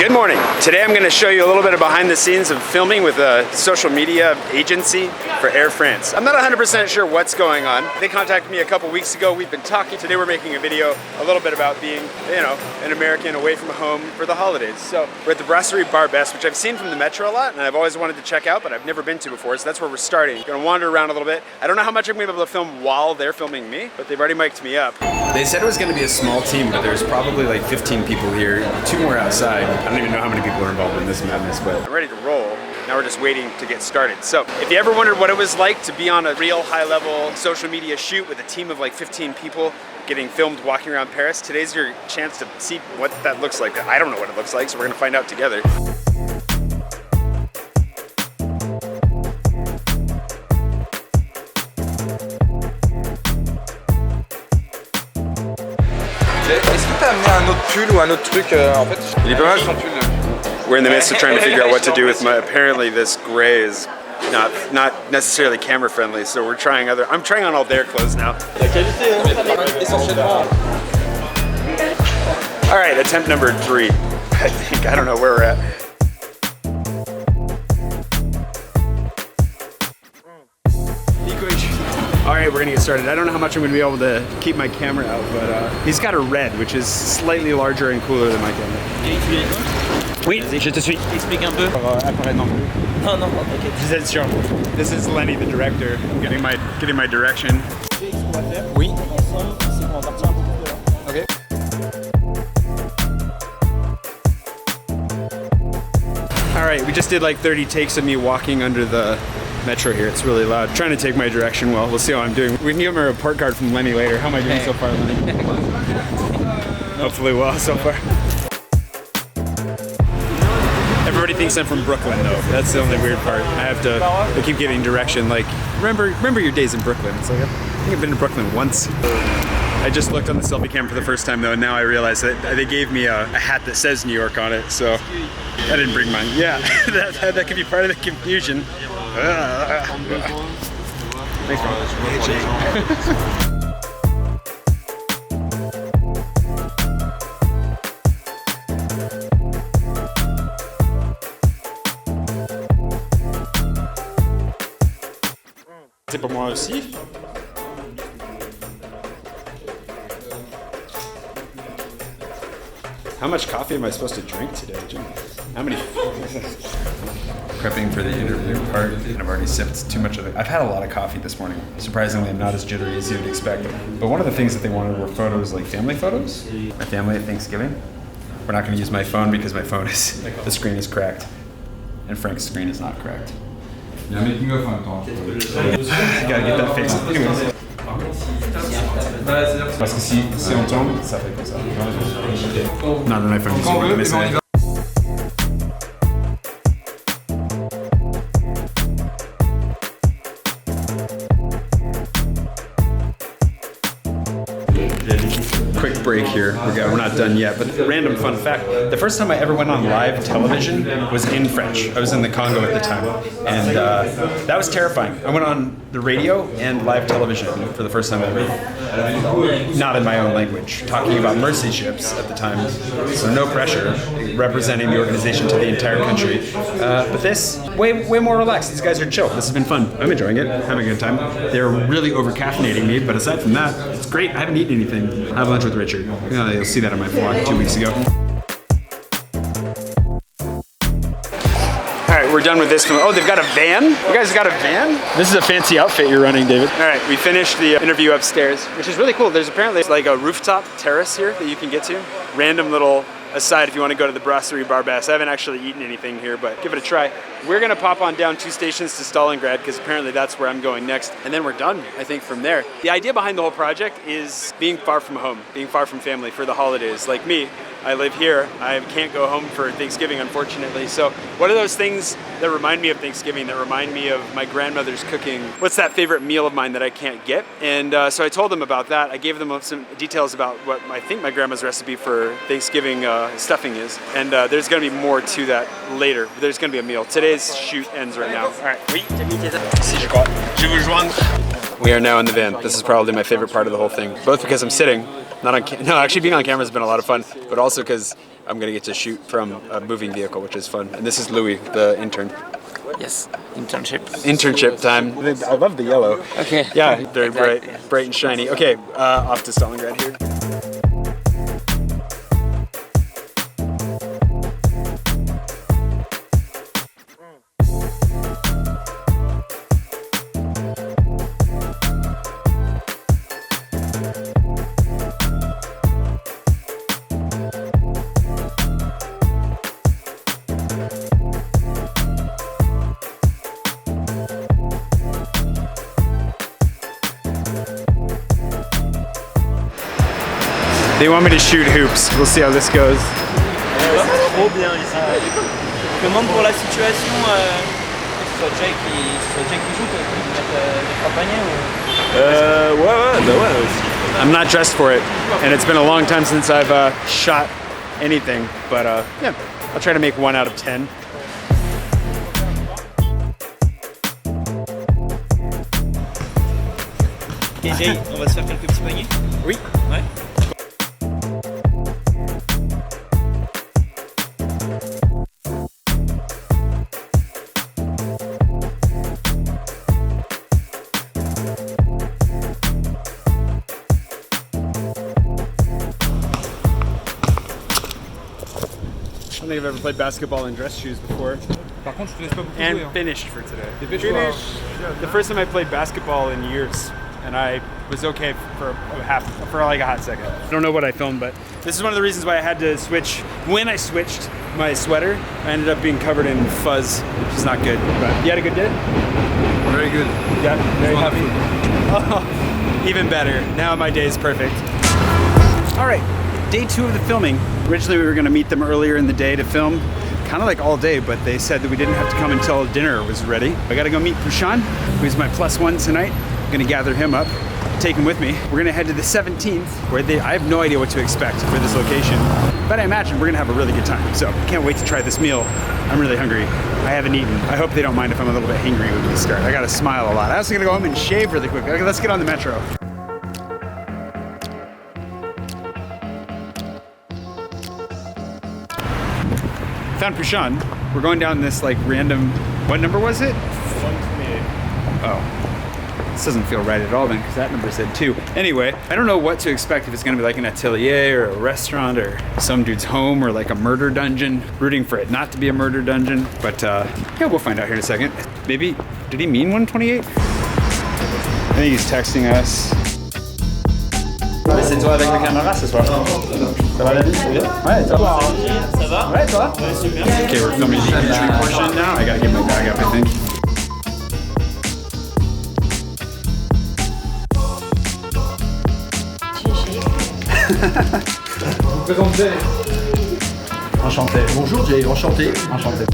Good morning. Today I'm going to show you a little bit of behind the scenes of filming with a social media agency for Air France. I'm not 100% sure what's going on. They contacted me a couple weeks ago. We've been talking. Today we're making a video a little bit about being, an American away from home for the holidays. So we're at the Brasserie Barbès, which I've seen from the metro a lot and I've always wanted to check out, but I've never been to before. So that's where we're starting. Gonna wander around a little bit. I don't know how much I'm going to be able to film while they're filming me, but they've already mic'd me up. They said it was going to be a small team, but there's probably like 15 people here, 2 more outside. I don't even know how many people are involved in this madness, but I'm ready to roll. Now we're just waiting to get started. So if you ever wondered what it was like to be on a real high-level social media shoot with a team of like 15 people getting filmed walking around Paris, today's your chance to see what that looks like. I don't know what it looks like, so we're gonna find out together. Est-ce qu'il t'a amené un autre pull ou un autre truc en fait? Il est pas mal son pull. We're in the midst of trying to figure out what to do with my, apparently this gray is not necessarily camera friendly, so we're trying I'm trying on all their clothes now. La qualité, essentiellement. All right, attempt number 3. I think, I don't know where we're at. All right, we're gonna get started. I don't know how much I'm gonna be able to keep my camera out, but he's got a red, which is slightly larger and cooler than my camera. Oui, je te suis. Explique un peu. Apparaître non plus. Non, non, t'inquiète. Vous êtes sûr. This is Lenny, the director, getting my direction. Oui. Okay. All right, we just did like 30 takes of me walking under the metro here. It's really loud. I'm trying to take my direction well. We'll see how I'm doing. We can give him a report card from Lenny later. How am I doing so far, Lenny? Hopefully well so far. Everybody thinks I'm from Brooklyn though. That's the only weird part. I keep getting direction like, remember your days in Brooklyn. It's like, I think I've been to Brooklyn once. I just looked on the selfie cam for the first time though, and now I realize that they gave me a hat that says New York on it, so I didn't bring mine. Yeah, that could be part of the confusion. Thanks, bro. C'est pour moi aussi. How much coffee am I supposed to drink today, Jim? How many? Prepping for the interview part, and I've already sipped too much of it. I've had a lot of coffee this morning. Surprisingly, I'm not as jittery as you would expect. But one of the things that they wanted were photos, like family photos. My family at Thanksgiving. We're not going to use my phone because my phone is, the screen is cracked. And Frank's screen is not cracked. Gotta get that fixed. Anyways. Parce que si on tombe, ça fait comme ça. Not an iPhone, so we're missing it. Quick break here. We're not done yet, but random fun fact. The first time I ever went on live television was in French. I was in the Congo at the time, and that was terrifying. I went on the radio and live television for the first time ever. Not in my own language, talking about mercy ships at the time, so no pressure, representing the organization to the entire country. But this, way more relaxed. These guys are chill. This has been fun. I'm enjoying it, having a good time. They're really over-caffeinating me, but aside from that, it's great. I haven't eaten anything. I have lunch with Richard. You'll see that on my vlog 2 weeks ago. All right, we're done with this film. Oh, they've got a van? You guys got a van? This is a fancy outfit you're running, David. All right, we finished the interview upstairs, which is really cool. There's apparently like a rooftop terrace here that you can get to. Random little aside if you want to go to the Brasserie Barbès. I haven't actually eaten anything here, but give it a try. We're gonna pop on down 2 stations to Stalingrad because apparently that's where I'm going next. And then we're done, I think, from there. The idea behind the whole project is being far from home, being far from family for the holidays. Like me, I live here. I can't go home for Thanksgiving, unfortunately. So what are those things that remind me of Thanksgiving, that remind me of my grandmother's cooking? What's that favorite meal of mine that I can't get? And so I told them about that. I gave them some details about what I think my grandma's recipe for Thanksgiving stuffing is. And there's gonna be more to that later. There's gonna be a meal. Today's shoot ends right now. All right. Oui. Si, je crois. Je vous joindre. We are now in the van. This is probably my favorite part of the whole thing, both because I'm sitting, not on no, actually being on camera has been a lot of fun, but also because I'm gonna get to shoot from a moving vehicle, which is fun. And this is Louis, the intern. Yes, internship. Internship time. I love the yellow. Okay. Yeah, very Exactly. bright and shiny. Okay, off to Stalingrad here. They want me to shoot hoops. We'll see how this goes. Trop bien ici. Je demande pour la situation, que ce soit Jay qui joue, que tu mettes les 3 paniers ou... ouais aussi. I'm not dressed for it, and it's been a long time since I've shot anything, but yeah, I'll try to make 1 out of 10. Ok Jay, on va se faire quelques petits paniers. Oui. Ouais. I don't think I've ever played basketball in dress shoes before. Par contre, je te laisse pas beaucoup And jouer. Hein. finished for today. Dépêche-toi. The first time I played basketball in years, and I was okay for like a hot second. I don't know what I filmed, but this is one of the reasons why I had to switch. When I switched my sweater, I ended up being covered in fuzz, which is not good. But you had a good day? Very good. Yeah, very happy. Oh, even better. Now my day is perfect. All right, day 2 of the filming. Originally we were gonna meet them earlier in the day to film, kind of like all day, but they said that we didn't have to come until dinner was ready. I gotta go meet Pushan, who's my +1 tonight. I'm gonna gather him up, take him with me. We're gonna head to the 17th, where I have no idea what to expect for this location, but I imagine we're gonna have a really good time. So can't wait to try this meal. I'm really hungry. I haven't eaten. I hope they don't mind if I'm a little bit hangry when we start. I gotta smile a lot. I also gotta go home and shave really quick. Okay, let's get on the metro. Found Pushan. We're going down this like random, what number was it? 128. Oh, this doesn't feel right at all then, because that number said 2. Anyway, I don't know what to expect, if it's gonna be like an atelier or a restaurant or some dude's home or like a murder dungeon. Rooting for it not to be a murder dungeon, but yeah, we'll find out here in a second. Maybe, did he mean 128? I think he's texting us. C'est toi avec la caméra ce soir. Ça va la vie? Ouais, ça va. Ça va? Ouais, toi? Ouais, super. Okay, we're filming the entry portion now. I gotta get my bag up, I think. Vous présentez. Enchanté. Bonjour Jay, enchanté. Enchanté.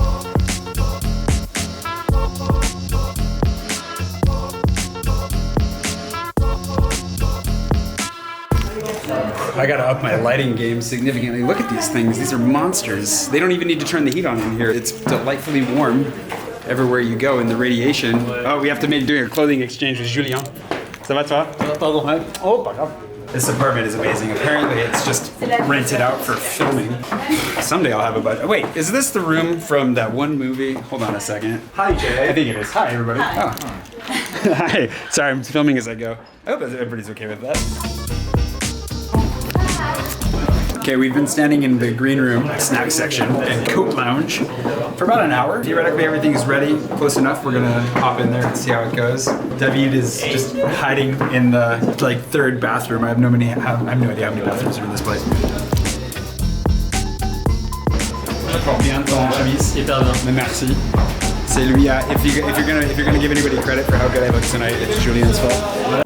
I gotta up my lighting game significantly. Look at these things. These are monsters. They don't even need to turn the heat on in here. It's delightfully warm everywhere you go in the radiation. Oh, we have to do a clothing exchange with Julien. Ça va toi? Pardon. Oh, pas grave. This apartment is amazing. Apparently it's just rented out for filming. Someday I'll have a budget. Wait, is this the room from that one movie? Hold on a second. Hi, Jay. I think it is. Hi, everybody. Hi. Oh. Hi. Sorry, I'm filming as I go. I hope everybody's okay with that. Okay, we've been standing in the green room, snack section, and coat lounge for about an hour. Theoretically, everything is ready, close enough. We're gonna hop in there and see how it goes. David is just hiding in the like 3rd bathroom. I have no idea how many bathrooms are in this place. Porte bien ton chemise. Hyper bien. Mais merci. C'est lui. If you're gonna give anybody credit for how good I look tonight, it's Julian's fault.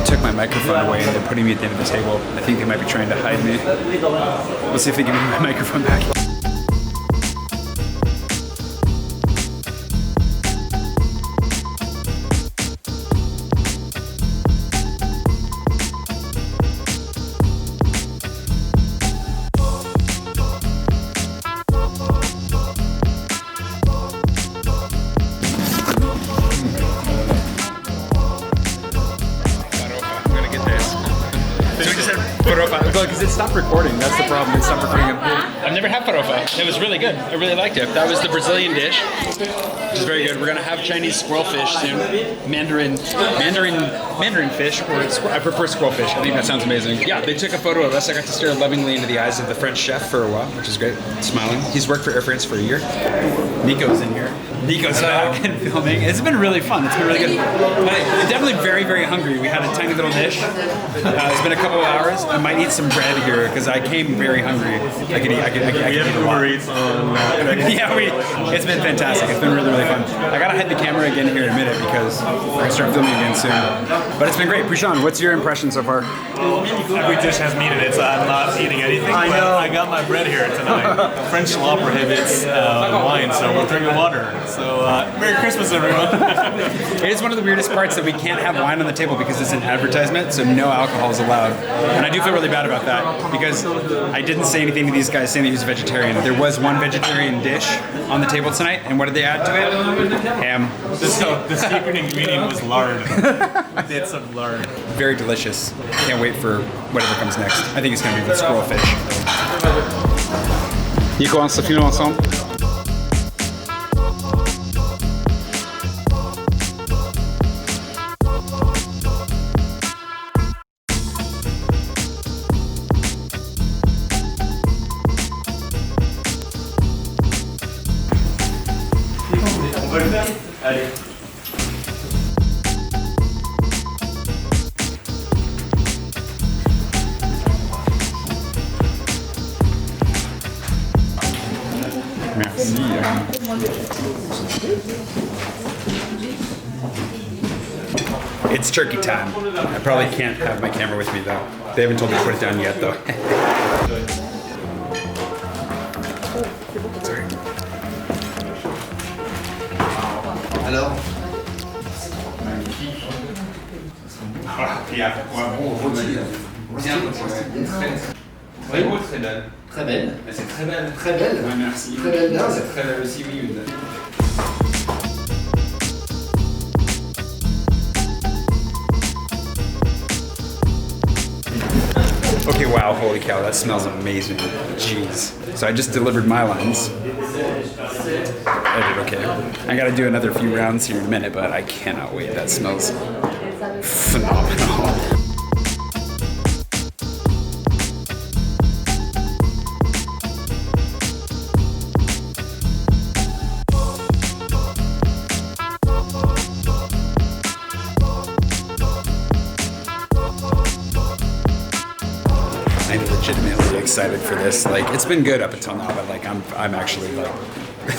Took my microphone away and they're putting me at the end of the table. I think they might be trying to hide me. We'll see if they give me my microphone back. stopped recording. That's the problem. They stopped recording. I've never had farofa. It was really good. I really liked it. That was the Brazilian dish, which is very good. We're gonna have Chinese squirrel fish soon. Mandarin fish, or I prefer squirrel fish. I think that sounds amazing. Yeah, they took a photo of us. I got to stare lovingly into the eyes of the French chef for a while, which is great. Smiling. He's worked for Air France for a year. Nico's in here. Nico's back and filming. It's been really fun. It's been really good. I'm definitely very, very hungry. We had a tiny little dish. It's been a couple of hours. I might eat some bread here because I came very hungry. I can eat a lot. It's been fantastic. It's been really, really fun. I gotta head the camera again here in a minute because we're gonna start filming again soon. But it's been great. Prashant, what's your impression so far? Every dish has meat in it, so I'm not eating anything. I know. I got my bread here tonight. French law prohibits wine, so we're drinking water. So Merry Christmas, everyone. It is one of the weirdest parts that we can't have wine on the table because it's an advertisement, so no alcohol is allowed. And I do feel really bad about that because I didn't say anything to these guys saying that he was a vegetarian. There was one vegetarian dish on the table tonight, and what did they add to it? Ham. The secret ingredient was lard. Bits of lard. Very delicious. Can't wait for whatever comes next. I think it's gonna be the squirrel fish. Nico, on se filme ensemble. Allez. Merci. It's turkey time. I probably can't have my camera with me though. They haven't told me to put it down yet though. Sorry. Alors Yeah. Oui, très belle. Très belle. C'est très belle. Très belle. Ouais, merci. Très belle dinde. C'est très belle aussi, oui. Okay, wow, holy cow, that smells amazing. Jeez. So I just delivered my lines. I did okay. I gotta do another few rounds here in a minute, but I cannot wait. That smells phenomenal. I'm legitimately excited for this. Like, it's been good up until now, but like, I'm actually like,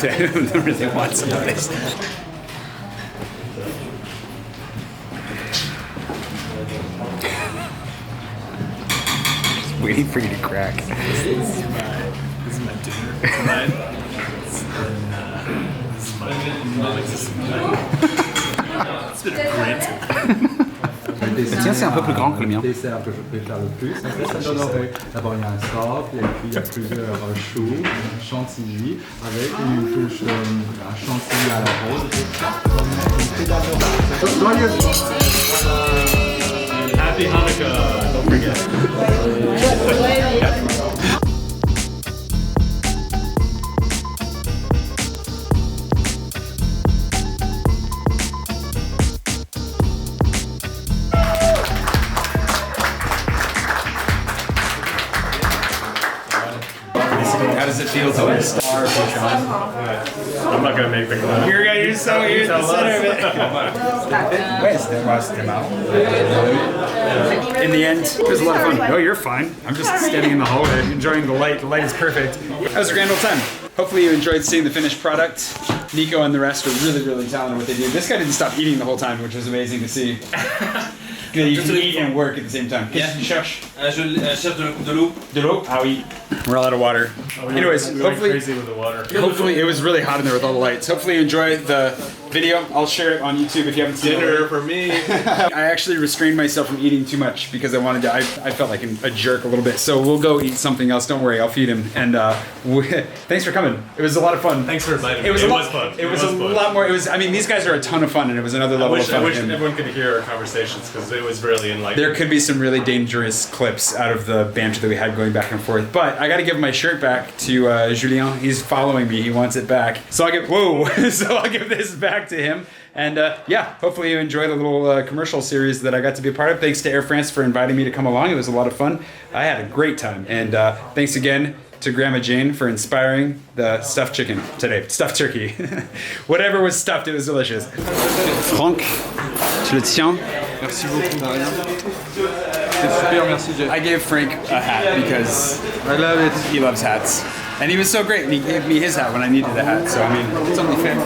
I don't really want some of this. Just waiting for you to crack. This is my dinner tonight. This is my non-existent night. It's been a great Tiens, c'est un peu plus grand que le mien. Le dessert que je préfère le plus, en fait, ça donnerait d'abord il y a un socle et puis il y a plusieurs choux, chantilly avec une touche un chantilly à la rose et joyeux. Happy Hanukkah, don't forget. How does it feel to be a star, Prashant? I'm not gonna make big money. You're the center of it. Where's the mouth? In the end, it was a lot of fun. Oh, you're fine. I'm just standing in the hallway, enjoying the light. The light is perfect. That was a grand old time. Hopefully you enjoyed seeing the finished product. Nico and the rest are really, really talented at what they do. This guy didn't stop eating the whole time, which was amazing to see. You can eat and work at the same time. Qu'est-ce que tu cherches? Je cherche de l'eau. De l'eau? Ah oui. We're all out of water. Anyways, We're going crazy with the water. hopefully it was really hot in there with all the lights. Hopefully you enjoy the video. I'll share it on YouTube if you haven't seen it. Dinner for me. I actually restrained myself from eating too much because I wanted to. I felt like a jerk a little bit. So we'll go eat something else. Don't worry, I'll feed him. And thanks for coming. It was a lot of fun. Thanks for inviting me. It was fun. It was a lot more. It was. I mean, these guys are a ton of fun, and it was another level of fun. I wish everyone could hear our conversations because it was really enlightening. There could be some really dangerous clips out of the banter that we had going back and forth. But I got to give my shirt back to Julien. He's following me. He wants it back. So I'll give this back to him. And yeah, hopefully you enjoy the little commercial series that I got to be a part of. Thanks to Air France for inviting me to come along. It was a lot of fun. I had a great time. And thanks again to Grandma Jane for inspiring the stuffed chicken today. Stuffed turkey. Whatever was stuffed, it was delicious. Franck, tu le tiens? Merci beaucoup, de rien. C'est super, merci Jay. I gave Frank a hat because I love it. he loves hats. And he was so great, and he gave me his hat when I needed a hat. So, I mean, it's only fair.